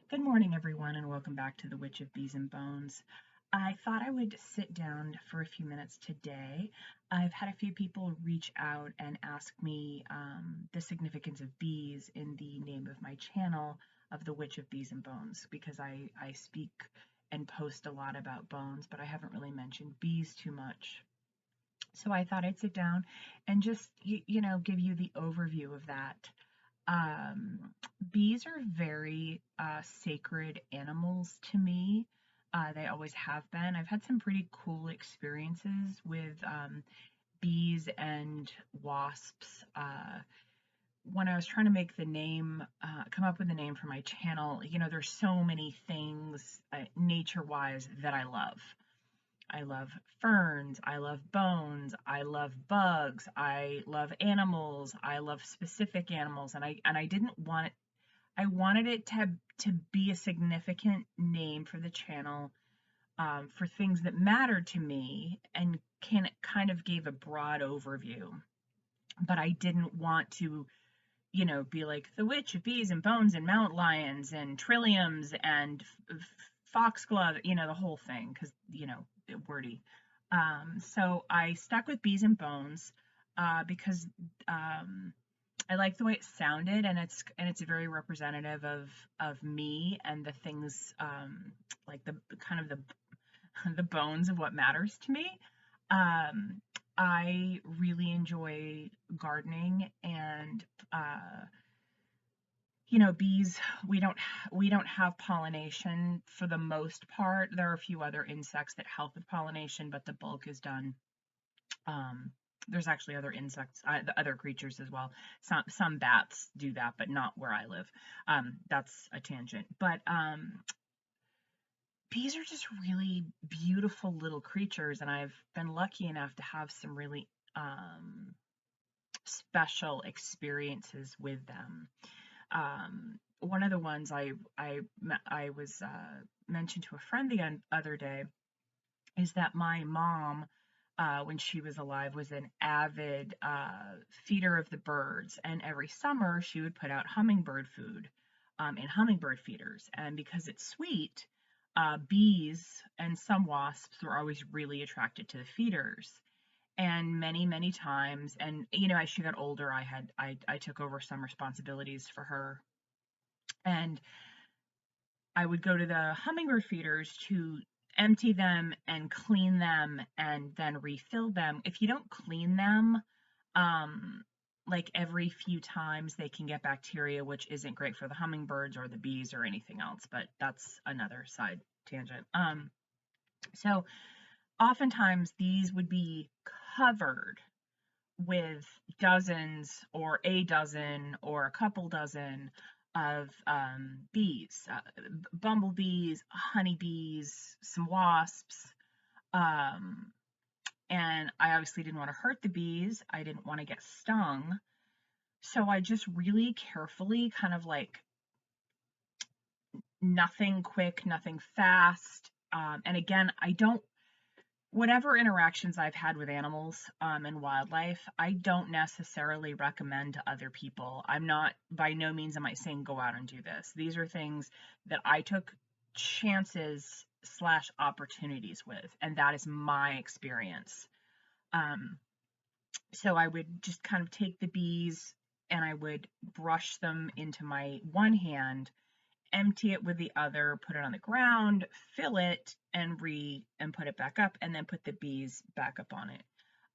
Good morning, everyone, and welcome back to the Witch of Bees and Bones. I thought I would sit down for a few minutes today. I've had a few people reach out and ask me the significance of bees in the name of my channel of the Witch of Bees and Bones, because I speak and post a lot about bones, but I haven't really mentioned bees too much. So I thought I'd sit down and just, give you the overview of that. Um, Bees are very sacred animals to me. They always have been. I've had some pretty cool experiences with bees and wasps. When I was trying to make the name, come up with a name for my channel, there's so many things nature-wise that I love. I love ferns, I love bones, I love bugs, I love animals, I love specific animals, and I didn't want it, I wanted it to be a significant name for the channel, for things that mattered to me, and kind of gave a broad overview. But I didn't want to, be like the witch of bees and bones and mountain lions and trilliums and foxglove, the whole thing, because, wordy. So I stuck with bees and bones because I like the way it sounded, and it's very representative of me and the things, like the kind of the bones of what matters to me. Um, I really enjoy gardening, and bees, we don't have pollination for the most part. There are a few other insects that help with pollination, but the bulk is done. Um, there's actually other insects, other creatures as well. Some bats do that, but not where I live. That's a tangent. But bees are just really beautiful little creatures, and I've been lucky enough to have some really special experiences with them. One of the ones I was mentioned to a friend the other day is that my mom, when she was alive, was an avid feeder of the birds, and every summer she would put out hummingbird food in hummingbird feeders. And because it's sweet, bees and some wasps were always really attracted to the feeders. And many, many times, and as she got older, I took over some responsibilities for her, and I would go to the hummingbird feeders to empty them and clean them and then refill them. If you don't clean them, um, like every few times, they can get bacteria, which isn't great for the hummingbirds or the bees or anything else, but that's another side tangent. So oftentimes these would be covered with dozens or a dozen or a couple dozen of bees, bumblebees, honeybees, some wasps. Um, and I obviously didn't want to hurt the bees. I didn't want to get stung. So I just really carefully, kind of like, nothing quick, nothing fast. And again, I don't, whatever interactions I've had with animals and wildlife, I don't necessarily recommend to other people. I'm not, by no means am I saying go out and do this. These are things that I took chances slash opportunities with, and that is my experience. Um, so I would just kind of take the bees and I would brush them into my one hand, empty it with the other, put it on the ground, fill it, and put it back up, and then put the bees back up on it.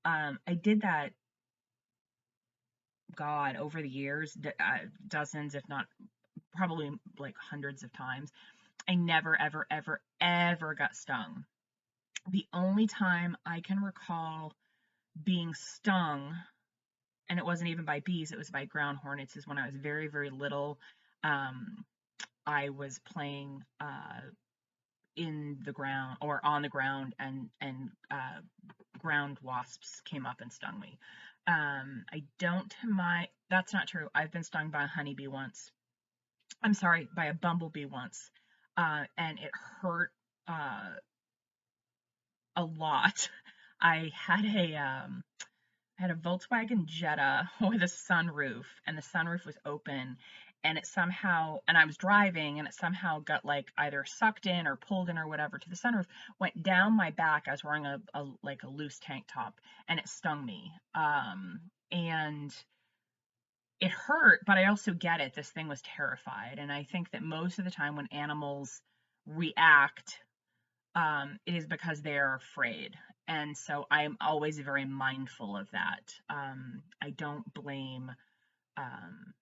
I did that, God, over the years, dozens, if not probably like hundreds of times. I never, ever, ever, ever got stung. The only time I can recall being stung, and it wasn't even by bees, it was by ground hornets, is when I was very, very little. Um, I was playing in the ground or on the ground, and ground wasps came up and stung me. I don't my That's not true. I've been stung by a honeybee once. I'm sorry, by a bumblebee once, and it hurt a lot. I had a Volkswagen Jetta with a sunroof, and the sunroof was open, and it somehow, and I was driving, and it somehow got like either sucked in or pulled in or whatever to the sunroof, went down my back. I was wearing a like a loose tank top, and it stung me. And it hurt, but I also get it. This thing was terrified. And I think that most of the time when animals react, it is because they're afraid. And so I'm always very mindful of that. I don't blame um,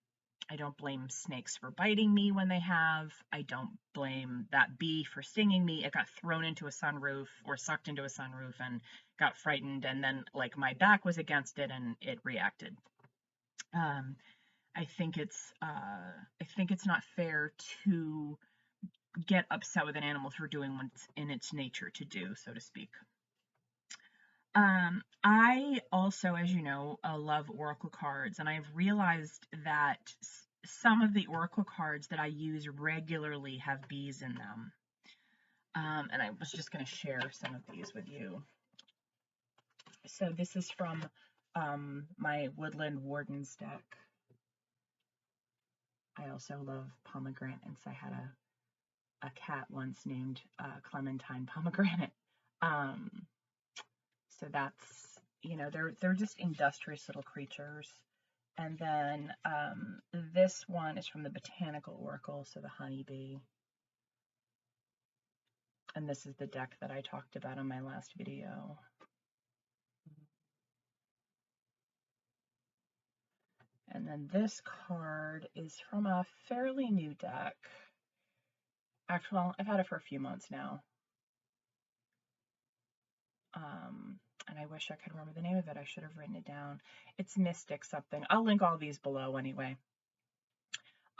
I don't blame snakes for biting me when they have. I don't blame that bee for stinging me. It got thrown into a sunroof or sucked into a sunroof and got frightened, and then like my back was against it and it reacted. Um, I think it's not fair to get upset with an animal for doing what's in its nature to do, so to speak. I also, as you know, love oracle cards, and I've realized that some of the oracle cards that I use regularly have bees in them. And I was just going to share some of these with you. So this is from my Woodland Wardens deck. I also love pomegranates. I had a cat once named Clementine Pomegranate. Um, so that's, you know, they're just industrious little creatures. And then this one is from the Botanical Oracle, so the honeybee. And this is the deck that I talked about in my last video. And then this card is from a fairly new deck. Actually, well, I've had it for a few months now. And I wish I could remember the name of it. I should have written it down. It's Mystic something. I'll link all these below anyway.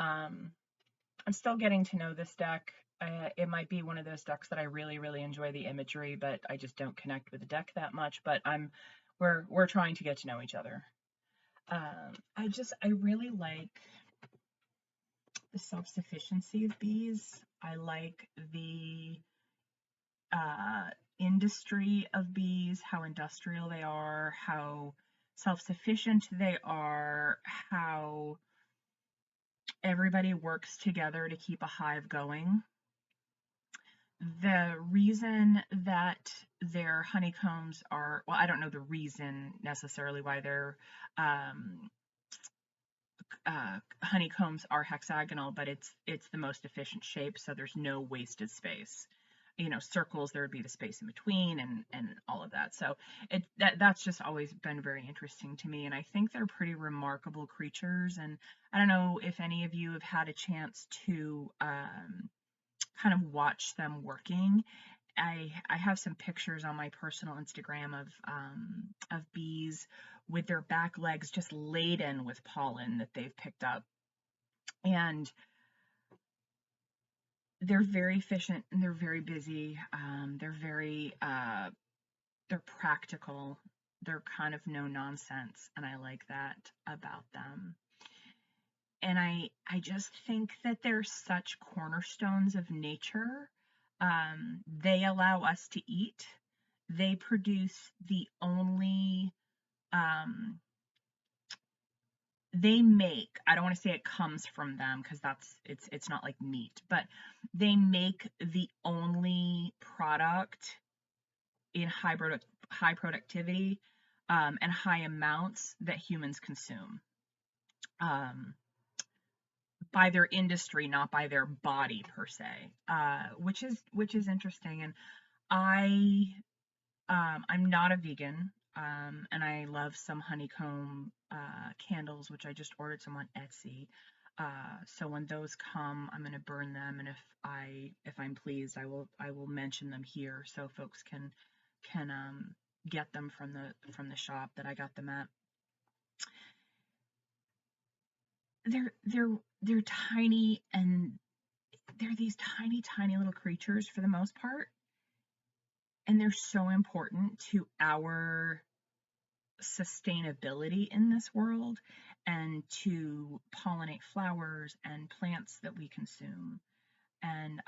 I'm still getting to know this deck. It might be one of those decks that I really, really enjoy the imagery, but I just don't connect with the deck that much. But we're trying to get to know each other. I really like the self-sufficiency of bees. I like the industry of bees, how industrial they are, how self-sufficient they are, how everybody works together to keep a hive going. The reason that their honeycombs are, well, I don't know the reason necessarily why their honeycombs are hexagonal, but it's the most efficient shape, so there's no wasted space. You know, circles, there would be the space in between and all of that. So that's just always been very interesting to me, and I think they're pretty remarkable creatures. And I don't know if any of you have had a chance to kind of watch them working. I have some pictures on my personal Instagram of bees with their back legs just laden with pollen that they've picked up, and they're very efficient and they're very busy. They're practical. They're kind of no nonsense, and I like that about them. And I just think that they're such cornerstones of nature. They allow us to eat. They produce the only they make, I don't want to say it comes from them because it's not like meat, but they make the only product in high productivity and high amounts that humans consume by their industry, not by their body per se, which is interesting. And I'm not a vegan, and I love some honeycomb candles, which I just ordered some on Etsy. So when those come, I'm going to burn them, and if I'm pleased, I will mention them here so folks can get them from the shop that I got them at. They're tiny, and they're these tiny little creatures for the most part, and they're so important to our sustainability in this world and to pollinate flowers and plants that we consume. And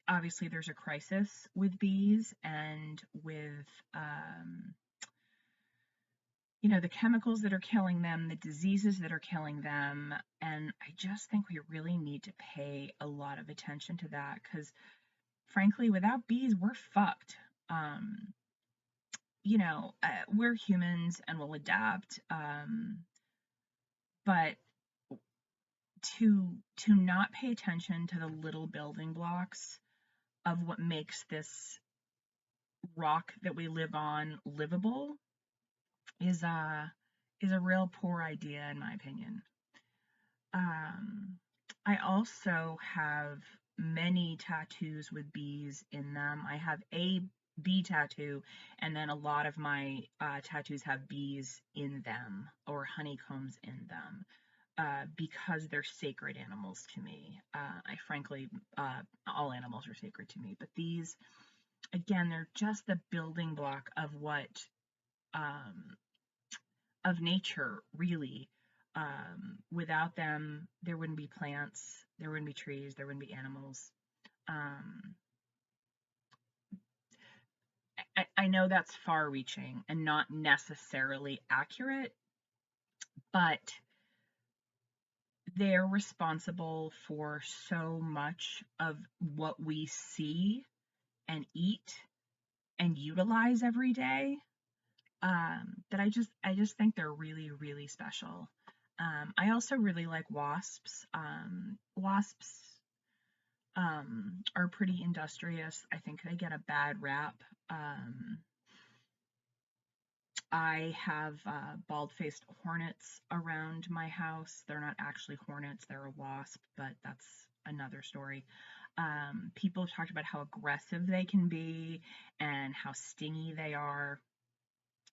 obviously there's a crisis with bees and with the chemicals that are killing them, the diseases that are killing them. And I just think we really need to pay a lot of attention to that because, frankly, without bees, we're fucked. Um, we're humans and we'll adapt. But to not pay attention to the little building blocks of what makes this rock that we live on livable is a real poor idea in my opinion. Um, I also have many tattoos with bees in them. I have a bee tattoo, and then a lot of my tattoos have bees in them or honeycombs in them because they're sacred animals to me. I frankly, all animals are sacred to me, but these, again, they're just the building block of what um, of nature, really. Without them, there wouldn't be plants, there wouldn't be trees, there wouldn't be animals. Um, I know that's far reaching and not necessarily accurate, but they're responsible for so much of what we see and eat and utilize every day, that I just think they're really, really special. I also really like wasps. Wasps are pretty industrious. I think they get a bad rap. Um, I have bald-faced hornets around my house. They're not actually hornets, they're a wasp, but that's another story. People have talked about how aggressive they can be and how stingy they are.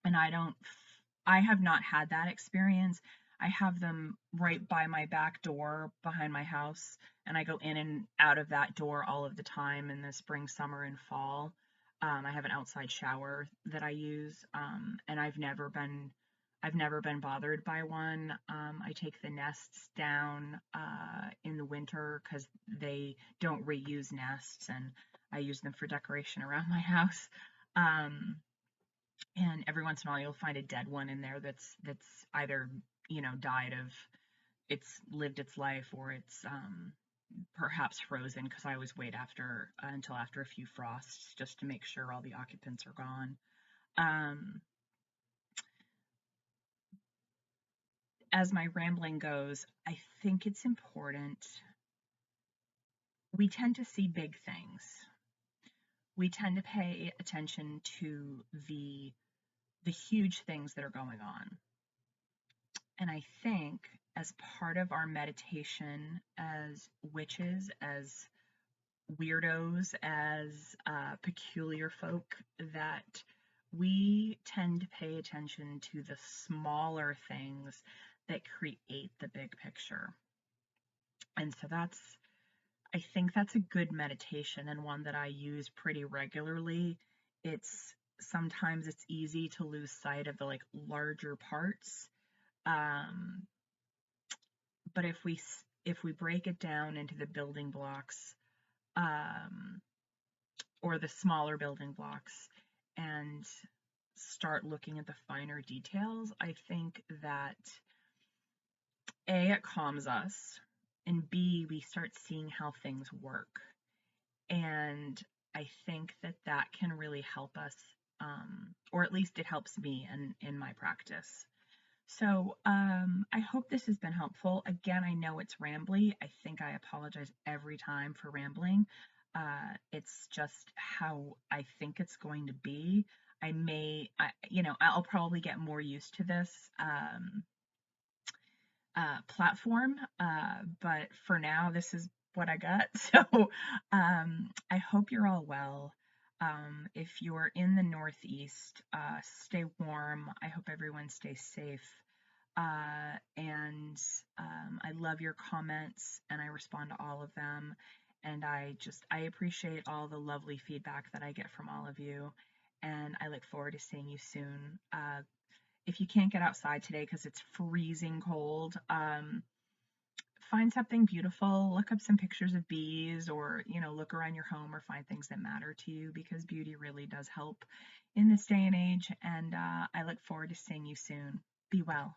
And I have not had that experience. I have them right by my back door behind my house, and I go in and out of that door all of the time in the spring, summer, and fall. I have an outside shower that I use, and I've never been bothered by one. I take the nests down in the winter because they don't reuse nests, and I use them for decoration around my house. Um, and every once in a while you'll find a dead one in there that's either died of it's lived its life or it's perhaps frozen because I always wait after until after a few frosts just to make sure all the occupants are gone. um, as my rambling goes, I think it's important. We tend to see big things, we tend to pay attention to the huge things that are going on. And I think as part of our meditation as witches, as weirdos, as peculiar folk, that we tend to pay attention to the smaller things that create the big picture. And so I think that's a good meditation and one that I use pretty regularly. Sometimes it's easy to lose sight of the like larger parts. Um, but if we break it down into the building blocks, um, or the smaller building blocks, and start looking at the finer details, I think that A, it calms us, and B, we start seeing how things work. And I think that that can really help us, or at least it helps me in my practice. So I hope this has been helpful. Again, I know it's rambly. I think I apologize every time for rambling. It's just how I think it's going to be. I'll probably get more used to this platform, but for now, this is what I got. So I hope you're all well. If you're in the Northeast, stay warm. I hope everyone stays safe. And I love your comments and I respond to all of them. And I appreciate all the lovely feedback that I get from all of you. And I look forward to seeing you soon. If you can't get outside today because it's freezing cold, find something beautiful, look up some pictures of bees, or, look around your home or find things that matter to you, because beauty really does help in this day and age. And I look forward to seeing you soon. Be well.